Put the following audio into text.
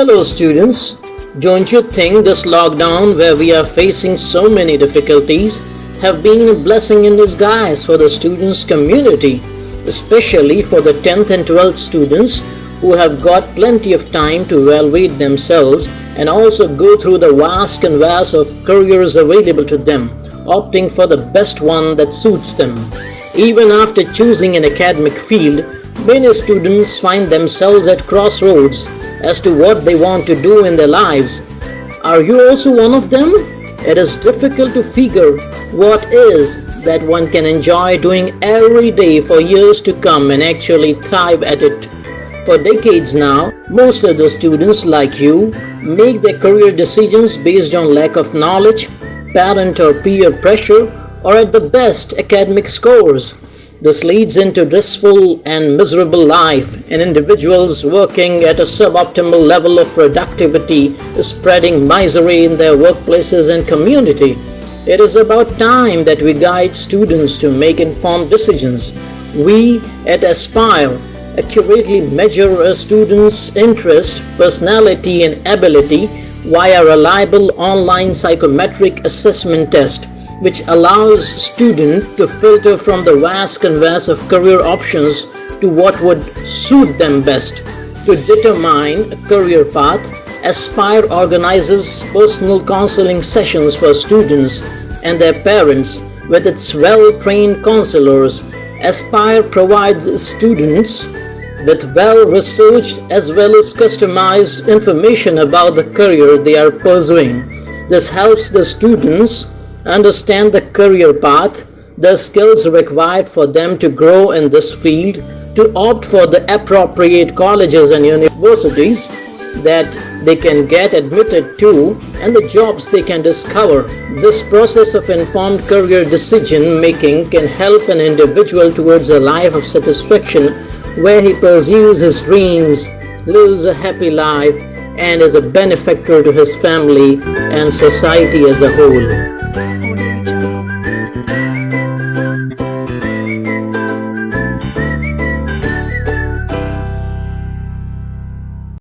Hello students, don't you think this lockdown where we are facing so many difficulties have been a blessing in disguise for the students community, especially for the 10th and 12th students who have got plenty of time to evaluate themselves and also go through the vast canvas of careers available to them, opting for the best one that suits them. Even after choosing an academic field, many students find themselves at crossroads as to what they want to do in their lives. Are you also one of them? It is difficult to figure what is that one can enjoy doing every day for years to come and actually thrive at it. For decades now, most of the students like you make their career decisions based on lack of knowledge, parent or peer pressure, or at the best academic scores. This leads into blissful and miserable life, and individuals working at a suboptimal level of productivity, spreading misery in their workplaces and community. It is about time that we guide students to make informed decisions. We at Aspire accurately measure a student's interest, personality, and ability via a reliable online psychometric assessment test, which allows students to filter from the vast canvas of career options to what would suit them best. To determine a career path, Aspire organizes personal counseling sessions for students and their parents with its well-trained counselors. Aspire provides students with well-researched as well as customized information about the career they are pursuing. This helps the students understand the career path, the skills required for them to grow in this field, to opt for the appropriate colleges and universities that they can get admitted to, and the jobs they can discover. This process of informed career decision making can help an individual towards a life of satisfaction where he pursues his dreams, lives a happy life, and is a benefactor to his family and society as a whole.